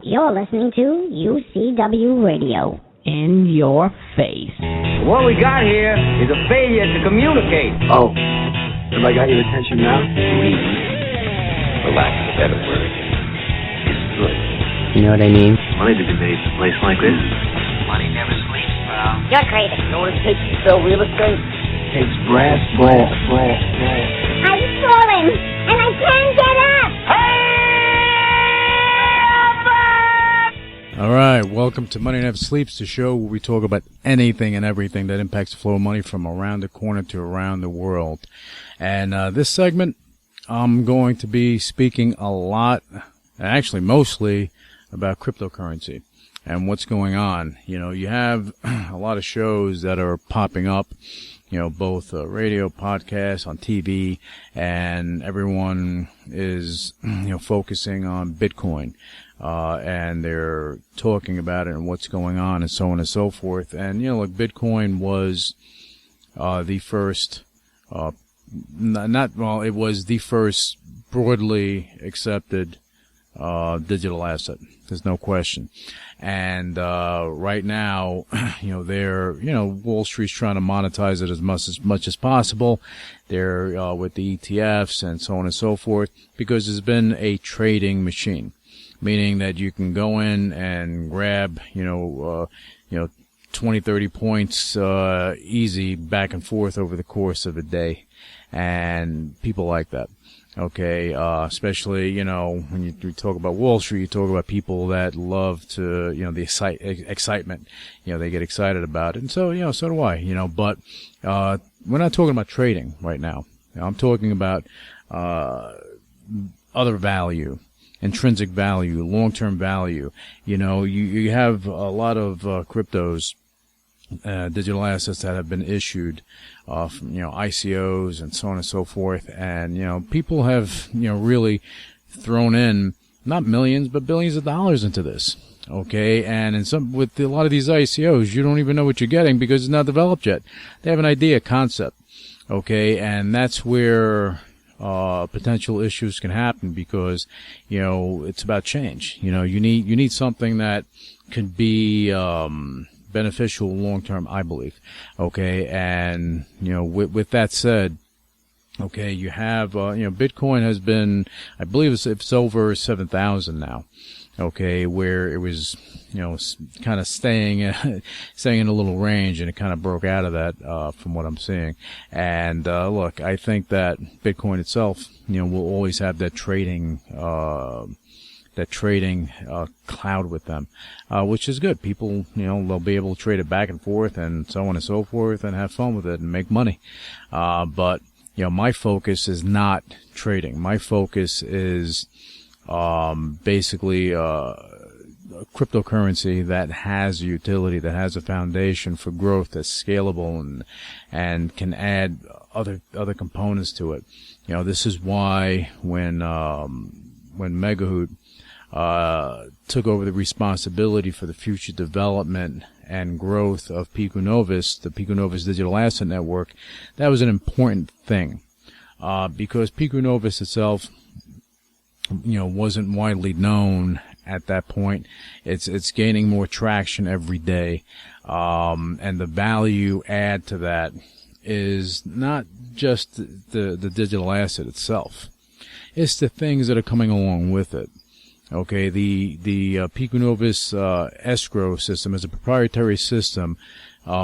You're listening to UCW Radio. In your face. What we got here is a failure to communicate. Oh, have I got your attention now? For lack of a better word, is good. You know what I mean? Money to be made in a place like this. Money never sleeps, pal. You're crazy. You know what it takes to sell real estate? It takes brass. I'm falling, and I can't get up. All right, welcome to Money Never Sleeps, the show where we talk about anything and everything that impacts the flow of money from around the corner to around the world. And this segment, I'm going to be speaking a lot, actually mostly, about cryptocurrency and what's going on. You know, you have a lot of shows that are popping up, you know, both radio, podcasts, on TV, and everyone is, you know, focusing on Bitcoin. And they're talking about it and what's going on and so on and so forth. And, you know, like Bitcoin was, the first, it was the first broadly accepted, digital asset. There's no question. And, right now, you know, Wall Street's trying to monetize it as much as possible. They're, with the ETFs and so on and so forth, because there's been a trading machine. Meaning that you can go in and grab, 20, 30 points, easy back and forth over the course of a day. And people like that. Okay. Especially, you know, when you talk about Wall Street, you talk about people that love to, you know, the excitement. You know, they get excited about it. And so, you know, so do I, you know, but, we're not talking about trading right now. You know, I'm talking about, other value. Intrinsic value, long-term value. You know, you have a lot of cryptos, digital assets that have been issued, from, you know, ICOs and so on and so forth. And, you know, people have, you know, really thrown in not millions, but billions of dollars into this. Okay. And with a lot of these ICOs, you don't even know what you're getting because it's not developed yet. They have an idea, concept. Okay. And that's where, potential issues can happen because, you know, it's about change. You know, you need something that can be, beneficial long term, I believe. Okay. And, you know, with that said, okay, you have, Bitcoin has been, I believe it's over 7,000 now. Okay. Where it was, you know, kind of staying in a little range, and it kind of broke out of that, from what I'm seeing. And, look, I think that Bitcoin itself, you know, will always have that trading cloud with them, which is good. People, you know, they'll be able to trade it back and forth and so on and so forth and have fun with it and make money. But, you know, my focus is not trading. My focus is, basically, cryptocurrency that has utility, that has a foundation for growth, that's scalable and can add other components to it. You know, this is why when Megahoot, took over the responsibility for the future development and growth of Pecu Novus, the Pecu Novus Digital Asset Network, that was an important thing, because Pecu Novus itself, you know, wasn't widely known at that point. It's gaining more traction every day. And the value add to that is not just the digital asset itself. It's the things that are coming along with it. Okay, the Pecu Novus escrow system is a proprietary system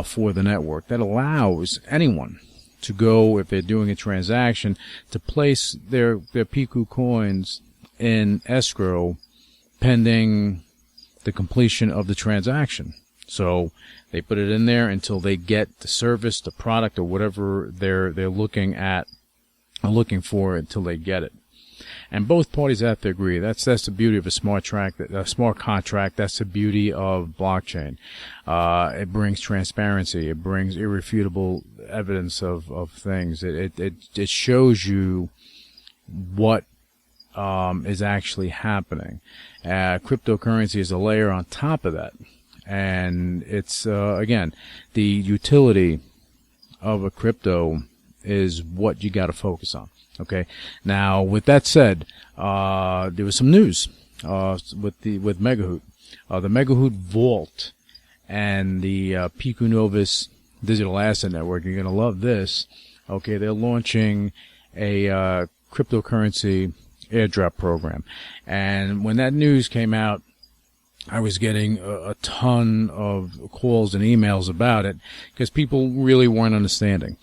for the network that allows anyone to go, if they're doing a transaction, to place their Pecu coins in escrow pending the completion of the transaction. So they put it in there until they get the service, the product, or whatever they're looking for until they get it. And both parties have to agree. That's the beauty of a smart contract. That's the beauty of blockchain. It brings transparency. It brings irrefutable evidence of things. It shows you what is actually happening. Cryptocurrency is a layer on top of that. And it's, again, the utility of a crypto is what you got to focus on. Okay. Now, with that said, there was some news. with Megahoot. The Megahoot Vault and the Pecu Novus Digital Asset Network. You're going to love this. Okay, they're launching a cryptocurrency airdrop program. And when that news came out, I was getting a ton of calls and emails about it because people really weren't understanding.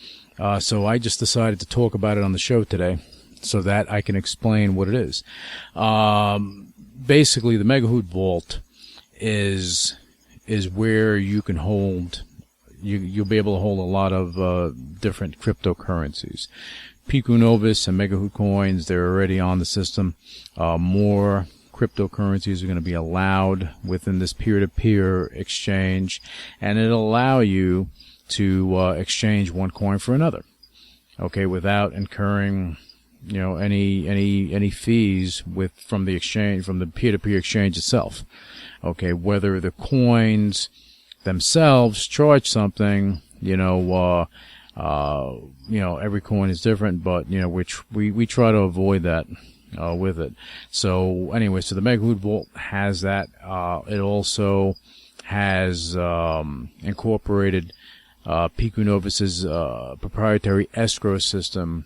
So I just decided to talk about it on the show today so that I can explain what it is. Basically, the Megahoot Vault is where you can hold, you'll be able to hold a lot of different cryptocurrencies. Pecu Novus and Megahoot coins, they're already on the system. More cryptocurrencies are going to be allowed within this peer-to-peer exchange, and it'll allow you to exchange one coin for another, okay, without incurring, any fees from the exchange, from the peer-to-peer exchange itself. Okay, whether the coins themselves charge something, every coin is different, but which we try to avoid that with it. So anyway, so the Megahoot Vault has that. It also has incorporated Pecu Novus's proprietary escrow system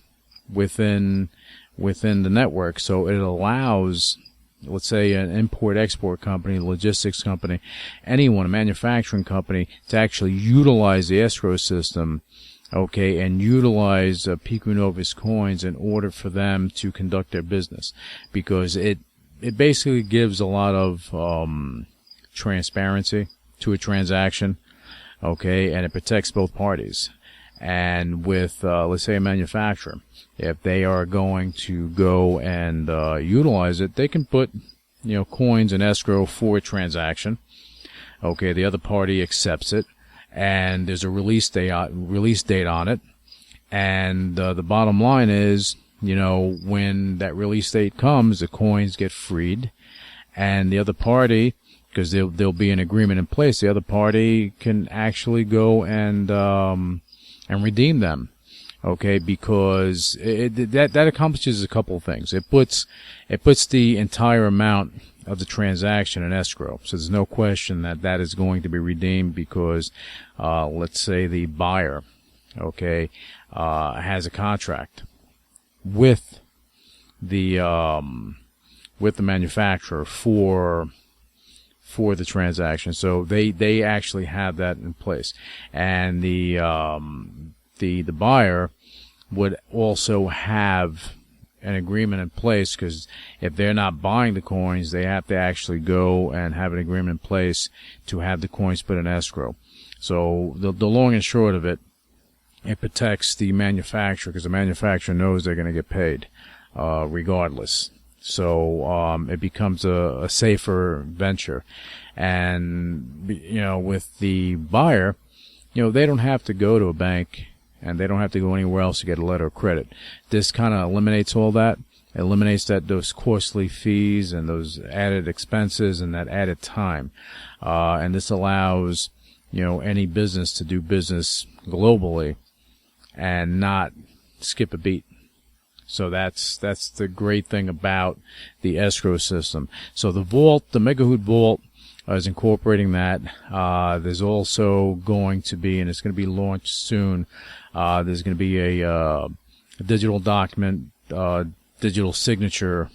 within the network. So it allows, let's say, an import-export company, logistics company, anyone, a manufacturing company, to actually utilize the escrow system, okay, and utilize Pecu Novus coins in order for them to conduct their business, because it basically gives a lot of transparency to a transaction, okay, and it protects both parties. And with, let's say, a manufacturer, if they are going to go and utilize it, they can put, coins in escrow for a transaction. Okay, the other party accepts it, and there's a release date on it. And the bottom line is, when that release date comes, the coins get freed, and the other party, because there'll be an agreement in place, the other party can actually go and redeem them. Okay, because that accomplishes a couple of things. It puts the entire amount of the transaction in escrow, so there's no question that is going to be redeemed, because let's say the buyer, okay, has a contract with the manufacturer for the transaction, so they actually have that in place, and the buyer would also have an agreement in place, because if they're not buying the coins, they have to actually go and have an agreement in place to have the coins put in escrow. So the long and short of it, it protects the manufacturer, because the manufacturer knows they're going to get paid regardless. So it becomes a safer venture. And with the buyer, they don't have to go to a bank, and they don't have to go anywhere else to get a letter of credit. This kind of eliminates all that. It eliminates those costly fees and those added expenses and that added time. And this allows, any business to do business globally and not skip a beat. So that's the great thing about the escrow system. So the vault, the Megahoot Vault, is incorporating that. There's also going to be, and it's going to be launched soon, there's going to be a digital document, digital signature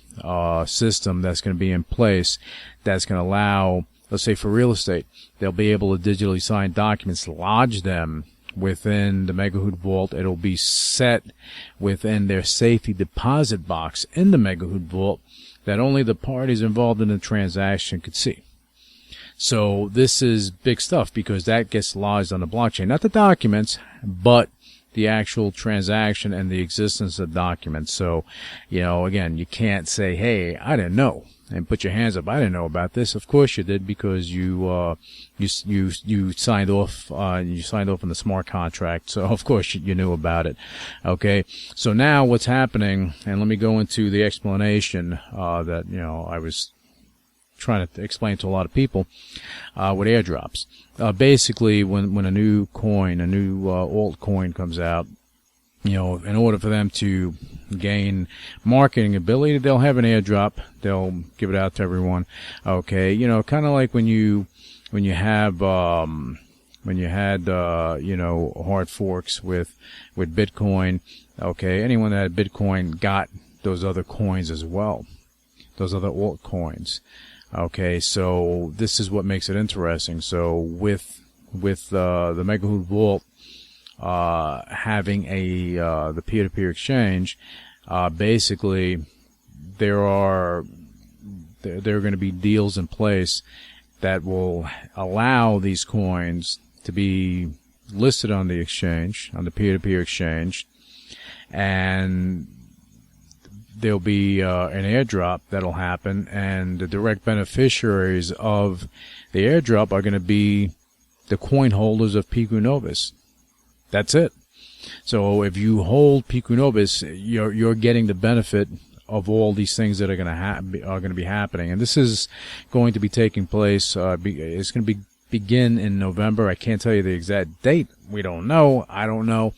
system that's going to be in place that's going to allow, let's say for real estate, they'll be able to digitally sign documents, lodge them within the Megahoot Vault. It'll be set within their safety deposit box in the Megahoot Vault that only the parties involved in the transaction could see. So this is big stuff, because that gets lodged on the blockchain. Not the documents, but the actual transaction and the existence of documents. So, again, you can't say, hey, I didn't know, and put your hands up. I didn't know about this. Of course you did, because you signed off. You signed off on the smart contract. So of course you knew about it. Okay. So now what's happening, and let me go into the explanation that I was trying to explain to a lot of people with airdrops. Basically, when a new coin, a new altcoin comes out, in order for them to gain marketing ability, they'll have an airdrop. They'll give it out to everyone. Okay, kind of like when you had hard forks with Bitcoin. Okay, anyone that had Bitcoin got those other coins as well, those other altcoins. Okay, so this is what makes it interesting. So with the Megahoot Vault having the peer-to-peer exchange, basically there are going to be deals in place that will allow these coins to be listed on the exchange, on the peer-to-peer exchange, and there'll be an airdrop that'll happen, and the direct beneficiaries of the airdrop are going to be the coin holders of Pecu Novus. That's it. So if you hold Pecu Novus, you're getting the benefit of all these things that are going to be happening, and this is going to be taking place. It's going to begin in November. I can't tell you the exact date. We don't know. I don't know,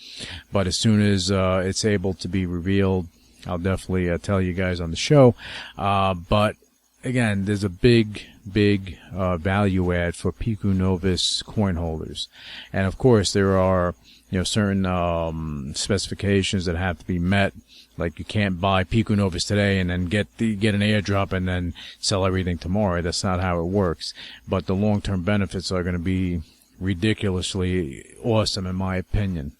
but as soon as it's able to be revealed, I'll definitely tell you guys on the show. But again, there's a big value add for Pecu Novus coin holders, and of course there are certain specifications that have to be met. Like you can't buy Pecu Novus today and then get an airdrop and then sell everything tomorrow. That's not how it works. But the long-term benefits are going to be ridiculously awesome, in my opinion.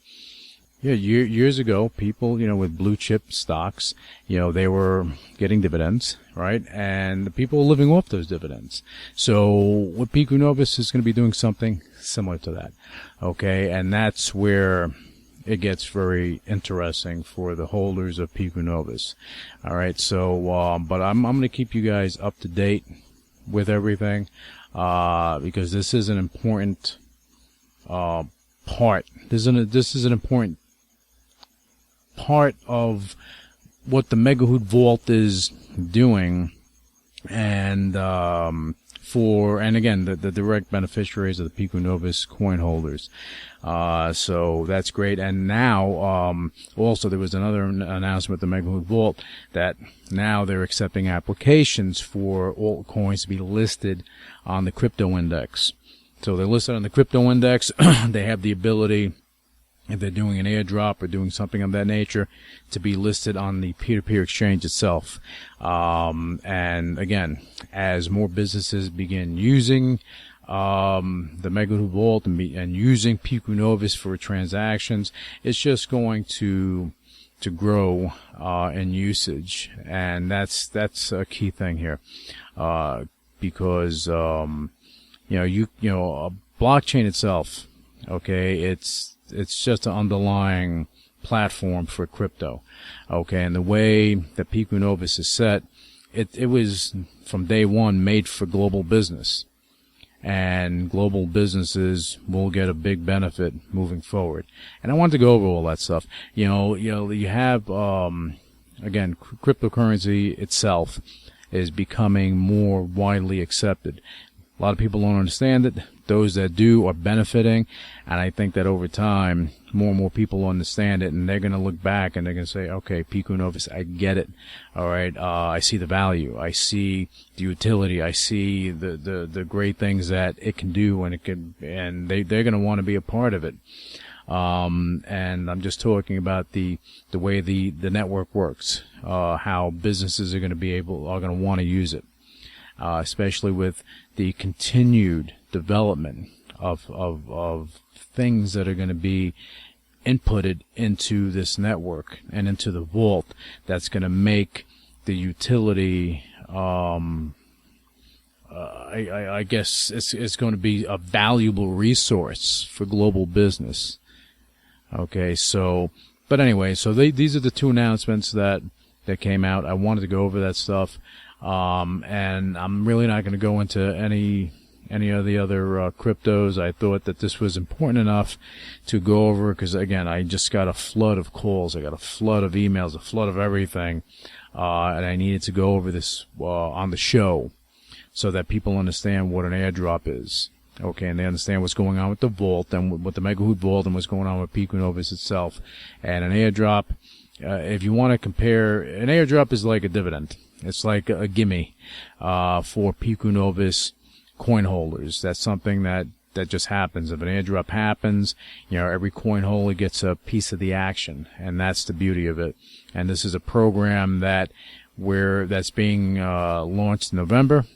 Yeah, years ago, people, with blue chip stocks, they were getting dividends, right? And the people were living off those dividends. So what Pecu Novus is going to be doing something similar to that. Okay, and that's where it gets very interesting for the holders of Pecu Novus. All right, so but I'm going to keep you guys up to date with everything because this is an important part. This is an important part of what the Megahoot Vault is doing, and again, the direct beneficiaries of the Pecu Novus coin holders. So that's great. And now, also there was another announcement at the Megahoot Vault that now they're accepting applications for altcoins to be listed on the crypto index. So they're listed on the crypto index. They have the ability, if they're doing an airdrop or doing something of that nature, to be listed on the peer-to-peer exchange itself. And again, as more businesses begin using the Megahoot Vault and using Pecu Novus for transactions, it's just going to grow in usage, and that's a key thing here, because a blockchain itself, okay, it's just an underlying platform for crypto, okay, and the way that Pecu Novus is set, it was from day one made for global business, and global businesses will get a big benefit moving forward. And I wanted to go over all that stuff. You have again, cryptocurrency itself is becoming more widely accepted. A lot of people don't understand it. Those that do are benefiting, and I think that over time, more and more people understand it, and they're going to look back and they're going to say, okay, Pecu Novus, I get it. All right, I see the value. I see the utility. I see the great things that it can do, and they're going to want to be a part of it. And I'm just talking about the way the network works, how businesses are going to want to use it. Especially with the continued development of things that are going to be inputted into this network and into the vault, that's going to make the utility, I guess it's going to be a valuable resource for global business. Okay, but anyway, so these are the two announcements that came out. I wanted to go over that stuff. And I'm really not going to go into any of the other cryptos. I thought that this was important enough to go over because, again, I just got a flood of calls. I got a flood of emails, a flood of everything. And I needed to go over this on the show so that people understand what an airdrop is. Okay, and they understand what's going on with the vault and with the Megahoot vault and what's going on with Pecu Novus itself. And an airdrop, if you want to compare, an airdrop is like a dividend. It's like a gimme for Pecu Novus coin holders. That's something that just happens. If an airdrop happens, every coin holder gets a piece of the action, and that's the beauty of it. And this is a program that's being launched in November,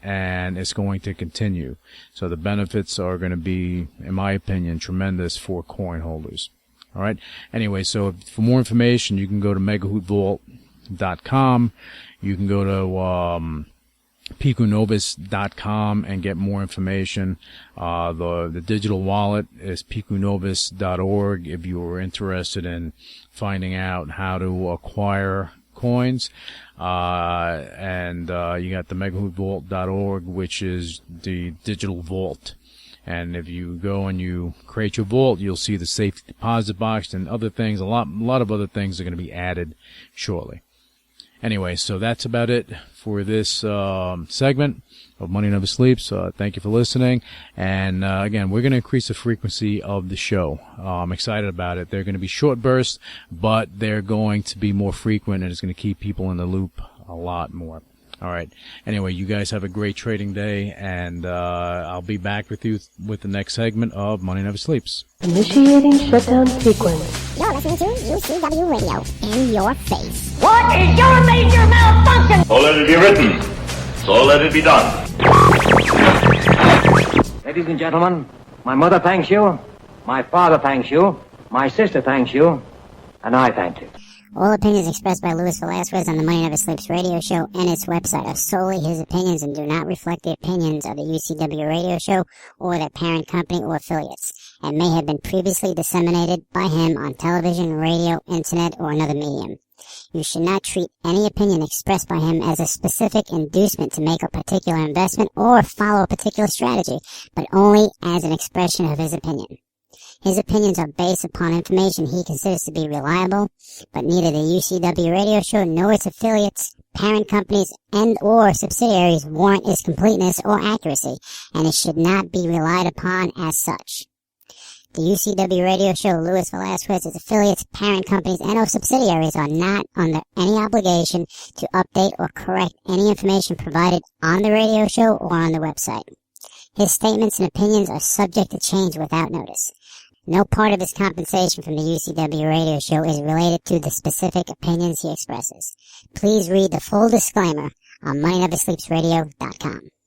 and it's going to continue. So the benefits are going to be, in my opinion, tremendous for coin holders. All right. Anyway, so for more information, you can go to megahootvault.com. You can go to pecunovus.com and get more information. The digital wallet is pecunovus.org if you are interested in finding out how to acquire coins. And you got the megahootvault.org, which is the digital vault. And if you go and you create your vault, you'll see the safety deposit box and other things. A lot of other things are going to be added shortly. Anyway, so that's about it for this segment of Money Never Sleeps. Thank you for listening. And again, we're going to increase the frequency of the show. I'm excited about it. They're going to be short bursts, but they're going to be more frequent, and it's going to keep people in the loop a lot more. All right. Anyway, you guys have a great trading day, and I'll be back with you with the next segment of Money Never Sleeps. Initiating shutdown sequence. You're listening to UCW Radio in your face. What is your major malfunction? So let it be written. So let it be done. Ladies and gentlemen, my mother thanks you, my father thanks you, my sister thanks you, and I thank you. All opinions expressed by Luis Velazquez on the Money Never Sleeps radio show and its website are solely his opinions and do not reflect the opinions of the UCW radio show or their parent company or affiliates, and may have been previously disseminated by him on television, radio, internet, or another medium. You should not treat any opinion expressed by him as a specific inducement to make a particular investment or follow a particular strategy, but only as an expression of his opinion. His opinions are based upon information he considers to be reliable, but neither the UCW radio show nor its affiliates, parent companies, and or subsidiaries warrant its completeness or accuracy, and it should not be relied upon as such. The UCW radio show, Luis Velazquez, its affiliates, parent companies, and or subsidiaries are not under any obligation to update or correct any information provided on the radio show or on the website. His statements and opinions are subject to change without notice. No part of his compensation from the UCW radio show is related to the specific opinions he expresses. Please read the full disclaimer on MoneyNeverSleepsRadio.com.